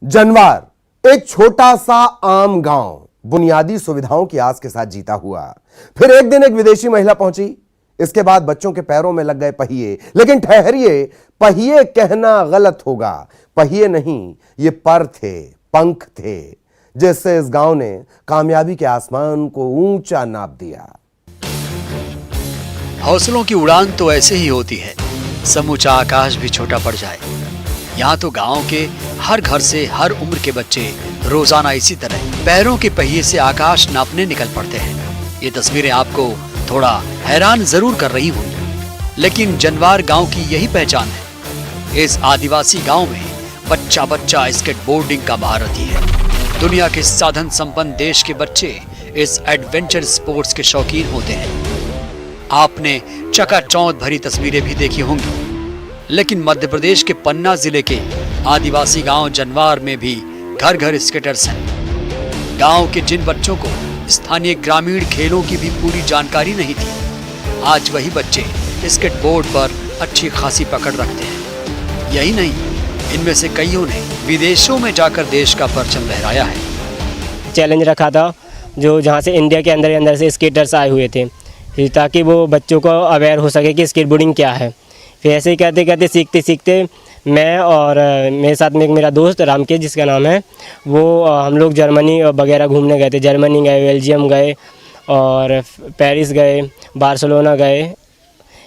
जनवार एक छोटा सा आम गांव बुनियादी सुविधाओं की आस के साथ जीता हुआ। फिर एक दिन एक विदेशी महिला पहुंची। इसके बाद बच्चों के पैरों में लग गए पहिए। लेकिन ठहरिए, पहिए कहना गलत होगा। पहिए नहीं, ये पर थे, पंख थे, जिससे इस गांव ने कामयाबी के आसमान को ऊंचा नाप दिया। हौसलों की उड़ान तो ऐसे ही होती है, समूचा आकाश भी छोटा पड़ जाए। यहाँ तो गांव के हर घर से हर उम्र के बच्चे रोजाना इसी तरह पैरों के पहिए से आकाश नापने निकल पड़ते हैं। ये तस्वीरें आपको थोड़ा हैरान जरूर कर रही होंगी, लेकिन जनवार गांव की यही पहचान है। इस आदिवासी गांव में बच्चा बच्चा स्केटबोर्डिंग का महारथी है। दुनिया के साधन संपन्न देश के बच्चे इस एडवेंचर स्पोर्ट्स के शौकीन होते हैं। आपने चकाचौंध भरी तस्वीरें भी देखी होंगी, लेकिन मध्य प्रदेश के पन्ना जिले के आदिवासी गांव जनवार में भी घर घर स्केटर्स हैं। गांव के जिन बच्चों को स्थानीय ग्रामीण खेलों की भी पूरी जानकारी नहीं थी, आज वही बच्चे स्केटबोर्ड पर अच्छी खासी पकड़ रखते हैं। यही नहीं, इनमें से कईयों ने विदेशों में जाकर देश का परचम लहराया है। चैलेंज रखा था जो जहाँ से इंडिया के अंदर से स्केटर्स आए हुए थे, ताकि वो बच्चों को अवेयर हो सके कि स्केटबोर्डिंग क्या है। फिर ऐसे ही करते करते सीखते सीखते मैं और मेरे साथ में एक मेरा दोस्त रामकेश जिसका नाम है, वो हम लोग जर्मनी वगैरह घूमने गए थे। जर्मनी गए, बेल्जियम गए और पेरिस गए, बार्सिलोना गए।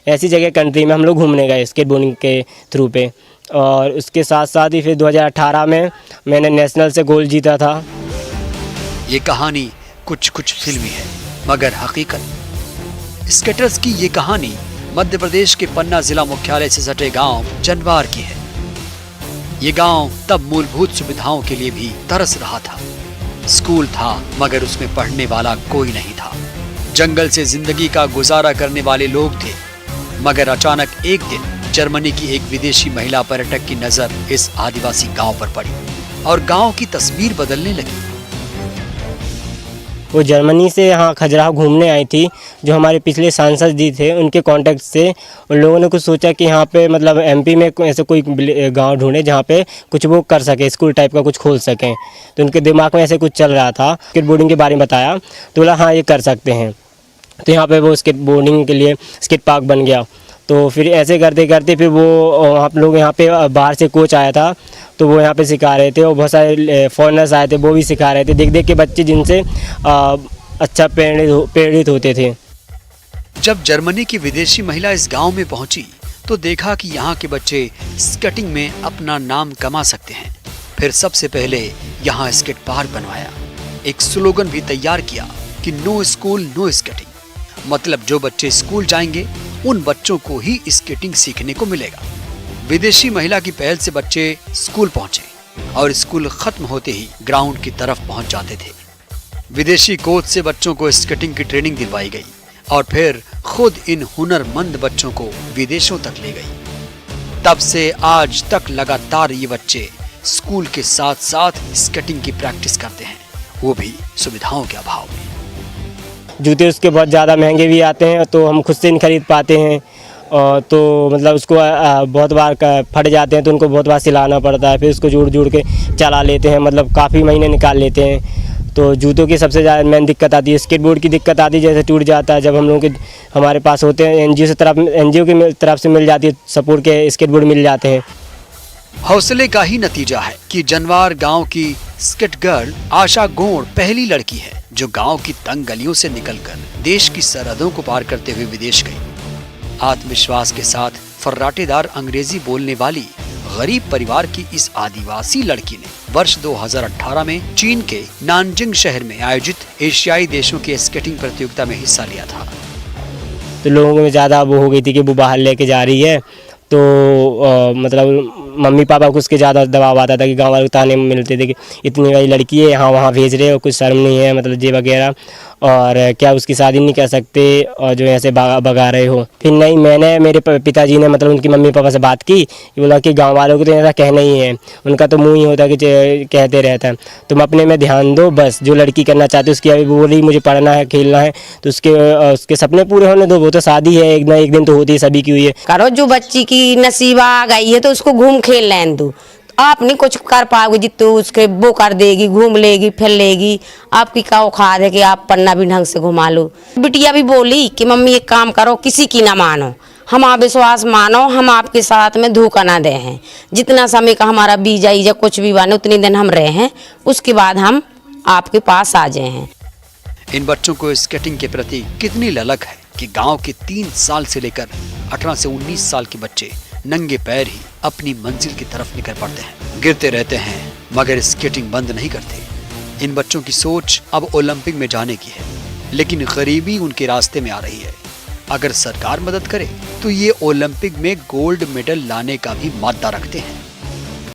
ऐसी जगह कंट्री में हम लोग घूमने गए स्केटबोर्डिंग के थ्रू पे। और उसके साथ साथ ही फिर 2018 में मैंने नेशनल से गोल्ड जीता था। ये कहानी कुछ फिल्मी है, मगर हकीकत स्केटर्स की ये कहानी मध्य प्रदेश के पन्ना जिला मुख्यालय से सटे गांव जनवार की है। ये गांव तब मूलभूत सुविधाओं के लिए भी तरस रहा था। स्कूल था, मगर उसमें पढ़ने वाला कोई नहीं था। जंगल से जिंदगी का गुजारा करने वाले लोग थे, मगर अचानक एक दिन जर्मनी की एक विदेशी महिला पर्यटक की नजर इस आदिवासी गांव पर पड़ी और गांव की तस्वीर बदलने लगी। वो जर्मनी से यहाँ खजुराहो घूमने आई थी। जो हमारे पिछले सांसद जी थे, उनके कांटेक्ट से उन लोगों ने कुछ सोचा कि यहाँ पे मतलब एमपी में ऐसे कोई गांव ढूंढे जहाँ पे कुछ वो कर सके, स्कूल टाइप का कुछ खोल सकें। तो उनके दिमाग में ऐसे कुछ चल रहा था। स्केटबोर्डिंग के बारे में बताया तो बोला हाँ ये कर सकते हैं। तो यहाँ पर वो स्केटबोर्डिंग के लिए स्केट पार्क बन गया। तो फिर ऐसे करते करते फिर वो आप लोग यहाँ पे बाहर से कोच आया था, तो वो यहाँ पे सिखा रहे थे और बहुत सारे फॉरेनर्स आए थे, वो भी सिखा रहे थे। देख देख के बच्चे जिनसे अच्छा प्रेरित होते थे। जब जर्मनी की विदेशी महिला इस गांव में पहुंची तो देखा कि यहाँ के बच्चे स्केटिंग में अपना नाम कमा सकते हैं। फिर सबसे पहले यहाँ स्केट पार्क बनवाया। एक स्लोगन भी तैयार किया कि नो स्कूल नो स्केटिंग, मतलब जो बच्चे स्कूल जाएंगे उन बच्चों को ही स्केटिंग सीखने को मिलेगा। विदेशी महिला की पहल से बच्चे स्कूल पहुंचे और स्कूल खत्म होते ही ग्राउंड की तरफ पहुंच जाते थे। विदेशी कोच से बच्चों को स्केटिंग की ट्रेनिंग दिलवाई गई और फिर खुद इन हुनरमंद बच्चों को विदेशों तक ले गई। तब से आज तक लगातार ये बच्चे स्कूल के साथ साथ स्केटिंग की प्रैक्टिस करते हैं, वो भी सुविधाओं के अभाव में। जूते उसके बहुत ज़्यादा महंगे भी आते हैं, तो हम खुद से नहीं खरीद पाते हैं। और तो मतलब उसको बहुत बार फट जाते हैं, तो उनको बहुत बार सिलाना पड़ता है। फिर उसको जोड़ के चला लेते हैं, मतलब काफ़ी महीने निकाल लेते हैं। तो जूतों की सबसे ज़्यादा मेन दिक्कत आती है। स्केटबोर्ड की दिक्कत आती है, जैसे टूट जाता है। जब हम लोग के हमारे पास होते हैं एनजीओ की तरफ से मिल जाती है सपोर्ट के, स्केटबोर्ड मिल जाते हैं। हौसले का ही नतीजा है कि जनवार गांव की स्केट गर्ल आशा गोड़ पहली लड़की है जो गांव की तंग गलियों से निकलकर देश की सरहदों को पार करते हुए विदेश गई। आत्मविश्वास के साथ फर्राटेदार अंग्रेजी बोलने वाली गरीब परिवार की इस आदिवासी लड़की ने वर्ष 2018 में चीन के नानजिंग शहर में आयोजित एशियाई देशों की स्केटिंग प्रतियोगिता में हिस्सा लिया था। तो लोगों में ज़्यादा वो हो गई थी कि वो बाहर लेके जा रही है, तो मतलब मम्मी पापा को उसके ज़्यादा दबाव आता था कि गाँव वाले ताने मिलते थे कि इतनी बड़ी लड़की है यहाँ वहाँ भेज रहे हो, कुछ शर्म नहीं है, मतलब ये वगैरह, और क्या उसकी शादी नहीं कर सकते और जो ऐसे भगा रहे हो। फिर नहीं, मैंने मेरे पिताजी ने मतलब उनकी मम्मी पापा से बात की, बोला कि गांव वालों को तो ऐसा कहना ही है, उनका तो मुंह ही होता है कि कहते रहता है, तुम अपने में ध्यान दो बस। जो लड़की करना चाहती है उसकी, अभी बोली मुझे पढ़ना है खेलना है, तो उसके सपने पूरे होने दो। वो तो शादी है, एक ना एक दिन तो होती है, सभी की हुई है। करो जो बच्ची की नसीबा आ गई है तो उसको घूम खेल लेने दो। आप नहीं कुछ कर पाओगे, जितने उसके वो कर देगी, घूम लेगी फिर लेगी। आपकी क्या औकात है कि आप पन्ना भी ढंग से घुमा लो। बिटिया भी बोली कि मम्मी एक काम करो, किसी की ना मानो, हम आप विश्वास मानो, हम आपके साथ में धोखा ना दे हैं। जितना समय का हमारा वीजा ईजा कुछ भी बने उतने दिन हम रहे हैं, उसके बाद हम आपके पास आ जाए हैं। इन बच्चों को स्केटिंग के प्रति कितनी ललक है कि गांव के 3 साल से लेकर 18 से 19 साल के बच्चे नंगे पैर ही अपनी मंजिल की तरफ निकल पड़ते हैं। गिरते रहते हैं मगर स्केटिंग बंद नहीं करते। इन बच्चों की सोच अब ओलंपिक में जाने की है, लेकिन गरीबी उनके रास्ते में आ रही है। अगर सरकार मदद करे तो ये ओलंपिक में गोल्ड मेडल लाने का भी मादा रखते हैं।